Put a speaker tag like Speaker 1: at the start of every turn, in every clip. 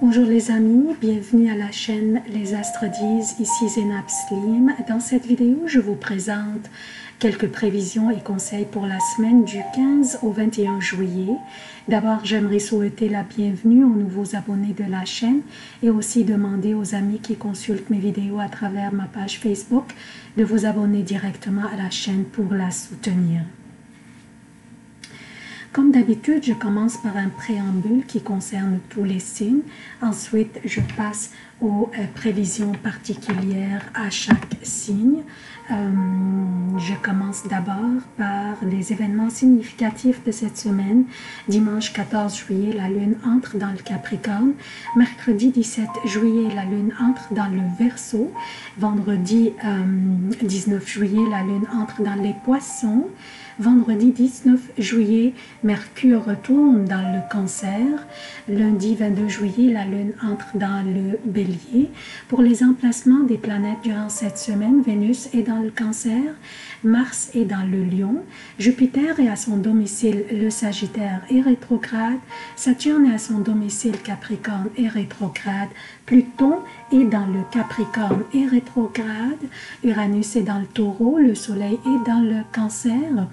Speaker 1: Bonjour les amis, bienvenue à la chaîne Les Astres disent, ici Zénab Slim. Dans cette vidéo, je vous présente quelques prévisions et conseils pour la semaine du 15 au 21 juillet. D'abord, j'aimerais souhaiter la bienvenue aux nouveaux abonnés de la chaîne et aussi demander aux amis qui consultent mes vidéos à travers ma page Facebook de vous abonner directement à la chaîne pour la soutenir. Comme d'habitude, je commence par un préambule qui concerne tous les signes. Ensuite, je passe aux prévisions particulières à chaque signe. Je commence d'abord par les événements significatifs de cette semaine. Dimanche 14 juillet, la Lune entre dans le Capricorne. Mercredi 17 juillet, la Lune entre dans le Verseau. Vendredi 19 juillet, la Lune entre dans les Poissons. Vendredi 19 juillet, Mercure retourne dans le Cancer. Lundi 22 juillet, la Lune entre dans le Bélier. Pour les emplacements des planètes durant cette semaine, Vénus est dans le Cancer, Mars est dans le Lion, Jupiter est à son domicile le Sagittaire et rétrograde, Saturne est à son domicile Capricorne et rétrograde, Pluton est dans le Capricorne et rétrograde, Uranus est dans le Taureau, le Soleil est dans le Cancer,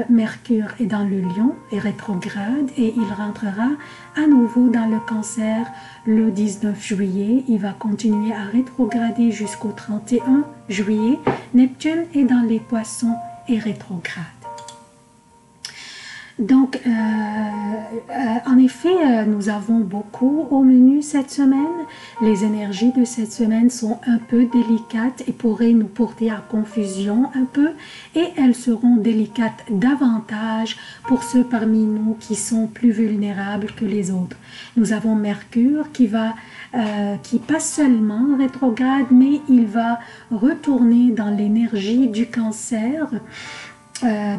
Speaker 1: Mercure est dans le Lion et rétrograde et il rentrera à nouveau dans le Cancer le 19 juillet. Il va continuer à rétrograder jusqu'au 31 juillet. Neptune est dans les Poissons et rétrograde. Donc, en effet, nous avons beaucoup au menu cette semaine. Les énergies de cette semaine sont un peu délicates et pourraient nous porter à confusion un peu. Et elles seront délicates davantage pour ceux parmi nous qui sont plus vulnérables que les autres. Nous avons Mercure qui passe seulement rétrograde, mais il va retourner dans l'énergie du Cancer.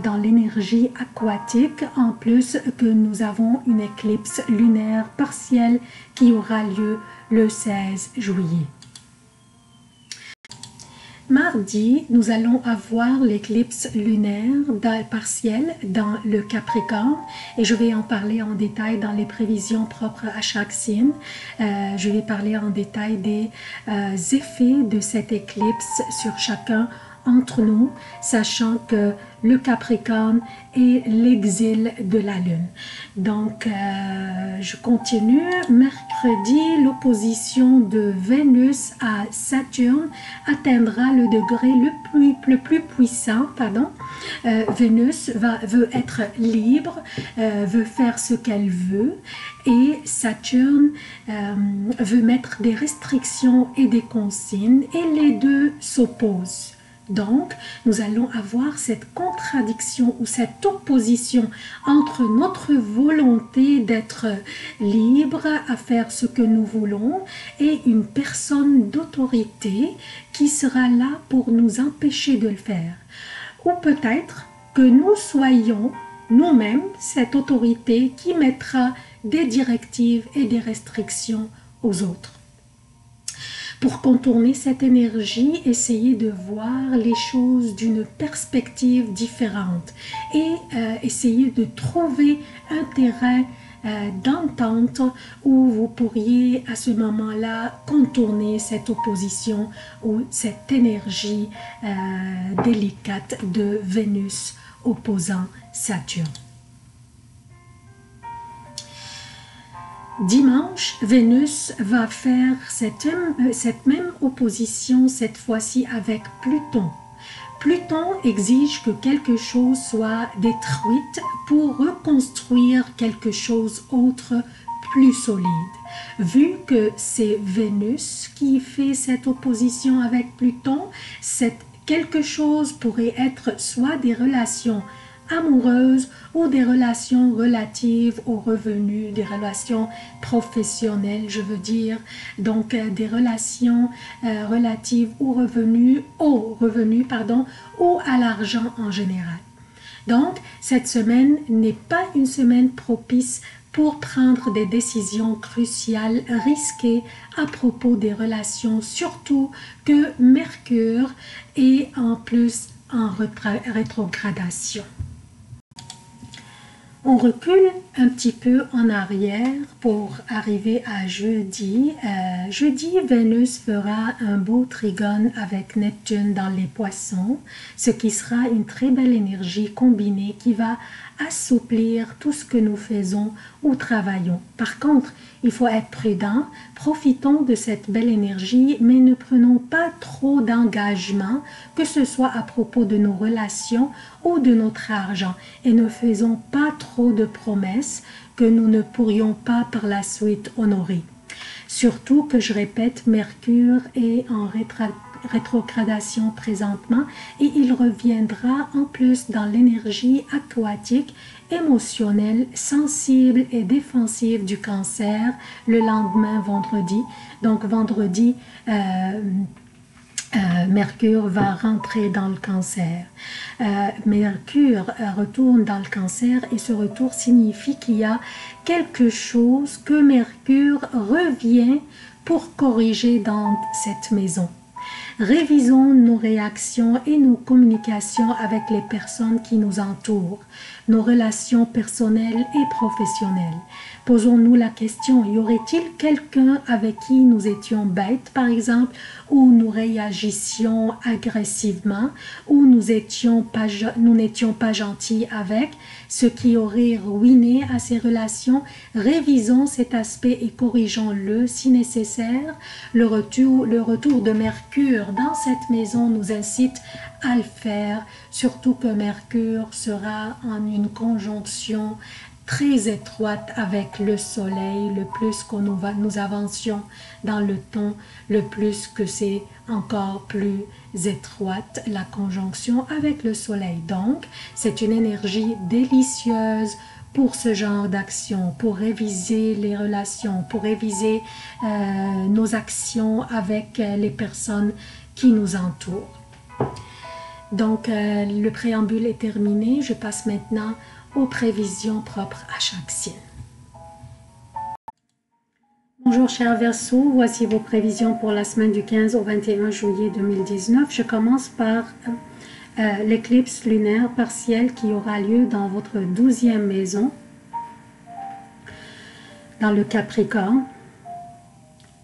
Speaker 1: Dans l'énergie aquatique, en plus que nous avons une éclipse lunaire partielle qui aura lieu le 16 juillet. Mardi, nous allons avoir l'éclipse lunaire partielle dans le Capricorne et je vais en parler en détail dans les prévisions propres à chaque signe. Je vais parler en détail des effets de cette éclipse sur chacun entre nous, sachant que le Capricorne est l'exil de la Lune. Donc, je continue. Mercredi, l'opposition de Vénus à Saturne atteindra le degré le plus puissant. Vénus veut être libre, veut faire ce qu'elle veut, et Saturne veut mettre des restrictions et des consignes, et les deux s'opposent. Donc, nous allons avoir cette contradiction ou cette opposition entre notre volonté d'être libre à faire ce que nous voulons et une personne d'autorité qui sera là pour nous empêcher de le faire. Ou peut-être que nous soyons nous-mêmes cette autorité qui mettra des directives et des restrictions aux autres. Pour contourner cette énergie, essayez de voir les choses d'une perspective différente et essayez de trouver un terrain d'entente où vous pourriez à ce moment-là contourner cette opposition ou cette énergie délicate de Vénus opposant Saturne. Dimanche, Vénus va faire cette même opposition, cette fois-ci avec Pluton. Pluton exige que quelque chose soit détruite pour reconstruire quelque chose d'autre plus solide. Vu que c'est Vénus qui fait cette opposition avec Pluton, quelque chose pourrait être soit des relations amoureuses ou des relations relatives aux revenus, des relations professionnelles, je veux dire, donc des relations relatives aux revenus, ou à l'argent en général. Donc, cette semaine n'est pas une semaine propice pour prendre des décisions cruciales, risquées à propos des relations, surtout que Mercure est en plus en rétrogradation. On recule un petit peu en arrière pour arriver à jeudi. Jeudi, Vénus fera un beau trigone avec Neptune dans les poissons, ce qui sera une très belle énergie combinée qui va assouplir tout ce que nous faisons ou travaillons. Par contre, il faut être prudent, profitons de cette belle énergie, mais ne prenons pas trop d'engagement, que ce soit à propos de nos relations ou de notre argent, et ne faisons pas trop de promesses que nous ne pourrions pas par la suite honorer. Surtout que je répète, Mercure est en rétrogradation présentement et il reviendra en plus dans l'énergie aquatique, émotionnelle, sensible et défensive du Cancer le lendemain vendredi. Donc vendredi, Mercure va rentrer dans le Cancer. Mercure retourne dans le Cancer et ce retour signifie qu'il y a quelque chose que Mercure revient pour corriger dans cette maison. Révisons nos réactions et nos communications avec les personnes qui nous entourent, nos relations personnelles et professionnelles. Posons-nous la question, y aurait-il quelqu'un avec qui nous étions bêtes, par exemple, ou nous réagissions agressivement, ou nous n'étions pas gentils avec, ce qui aurait ruiné à ces relations? Révisons cet aspect et corrigeons-le si nécessaire. Le retour de Mercure dans cette maison nous incite à le faire, surtout que Mercure sera en une conjonction très étroite avec le soleil. Le plus que nous avancions dans le temps, le plus que c'est encore plus étroite la conjonction avec le soleil. Donc, c'est une énergie délicieuse pour ce genre d'action, pour réviser les relations, pour réviser nos actions avec les personnes qui nous entourent. Donc, le préambule est terminé. Je passe maintenant aux prévisions propres à chaque signe. Bonjour chers Verseaux, voici vos prévisions pour la semaine du 15 au 21 juillet 2019. Je commence par l'éclipse lunaire partielle qui aura lieu dans votre 12e maison, dans le Capricorne,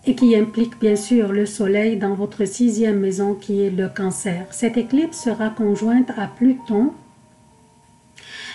Speaker 1: et qui implique bien sûr le soleil dans votre 6e maison qui est le Cancer. Cette éclipse sera conjointe à Pluton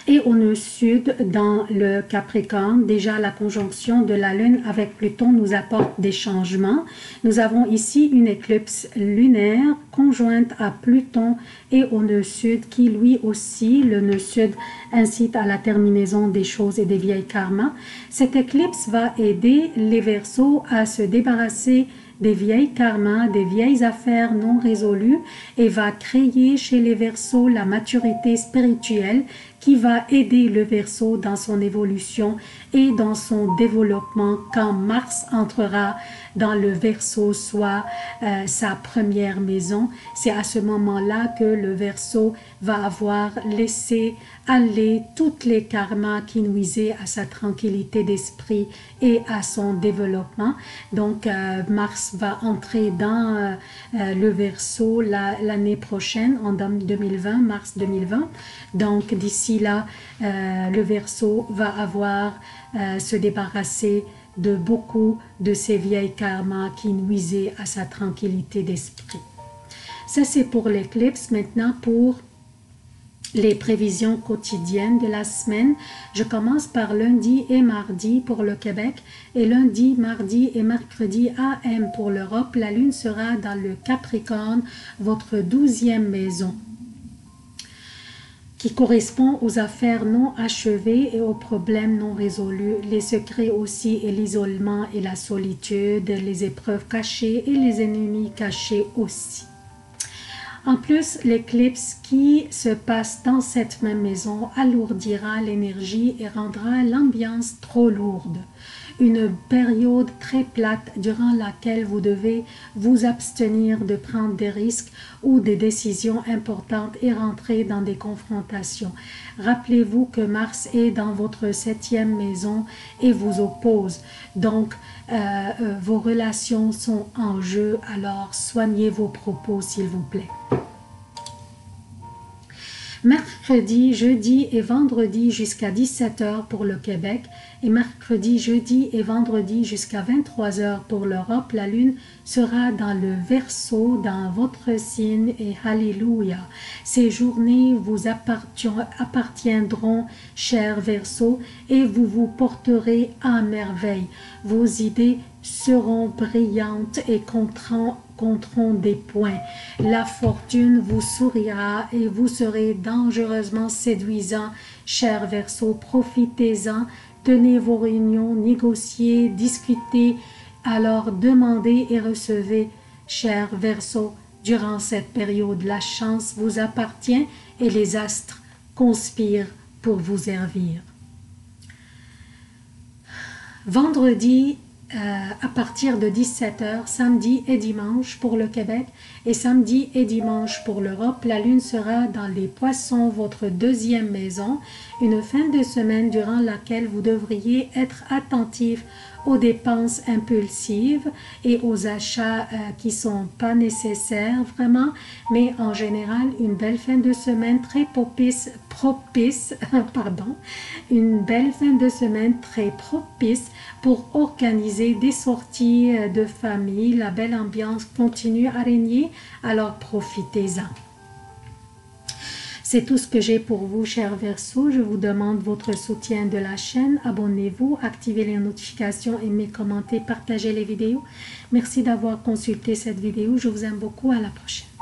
Speaker 1: et au nœud sud dans le Capricorne. Déjà la conjonction de la Lune avec Pluton nous apporte des changements. Nous avons ici une éclipse lunaire conjointe à Pluton et au nœud sud qui lui aussi, le nœud sud incite à la terminaison des choses et des vieilles karmas. Cette éclipse va aider les Verseaux à se débarrasser des vieilles karmas, des vieilles affaires non résolues et va créer chez les Verseaux la maturité spirituelle qui va aider le Verseau dans son évolution et dans son développement quand Mars entrera dans le Verseau, soit sa première maison. C'est à ce moment-là que le Verseau va avoir laissé aller toutes les karmas qui nuisaient à sa tranquillité d'esprit et à son développement. Donc Mars va entrer dans le Verseau l'année prochaine, en 2020, mars 2020. Donc d'ici là, le Verseau va avoir se débarrasser de beaucoup de ces vieilles karmas qui nuisaient à sa tranquillité d'esprit. Ça c'est pour l'éclipse. Maintenant pour les prévisions quotidiennes de la semaine. Je commence par lundi et mardi pour le Québec et lundi, mardi et mercredi AM pour l'Europe. La lune sera dans le Capricorne, votre 12e maison, qui correspond aux affaires non achevées et aux problèmes non résolus, les secrets aussi et l'isolement et la solitude, les épreuves cachées et les ennemis cachés aussi. En plus, l'éclipse qui se passe dans cette même maison alourdira l'énergie et rendra l'ambiance trop lourde. Une période très plate durant laquelle vous devez vous abstenir de prendre des risques ou des décisions importantes et rentrer dans des confrontations. Rappelez-vous que Mars est dans votre 7e maison et vous oppose. Donc, vos relations sont en jeu, alors soignez vos propos s'il vous plaît. Mercredi, jeudi et vendredi jusqu'à 17 heures pour le Québec et mercredi, jeudi et vendredi jusqu'à 23 heures pour l'Europe. La lune sera dans le Verseau, dans votre signe et Alléluia. Ces journées vous appartiendront, chers Verseaux, et vous vous porterez à merveille. Vos idées seront brillantes et compteront des points. La fortune vous sourira et vous serez dangereusement séduisant, chers Verseaux. Profitez-en, tenez vos réunions, négociez, discutez, alors demandez et recevez, chers Verseaux. Durant cette période, la chance vous appartient et les astres conspirent pour vous servir. Vendredi, à partir de 17 heures, samedi et dimanche pour le Québec et samedi et dimanche pour l'Europe, la lune sera dans les Poissons, votre deuxième maison, une fin de semaine durant laquelle vous devriez être attentif aux dépenses impulsives et aux achats qui sont pas nécessaires vraiment, mais en général une belle fin de semaine très une belle fin de semaine très propice pour organiser des sorties de famille. La belle ambiance continue à régner, alors profitez-en. C'est tout ce que j'ai pour vous, chers Verseaux. Je vous demande votre soutien de la chaîne. Abonnez-vous, activez les notifications, aimez, commentez, partagez les vidéos. Merci d'avoir consulté cette vidéo. Je vous aime beaucoup. À la prochaine.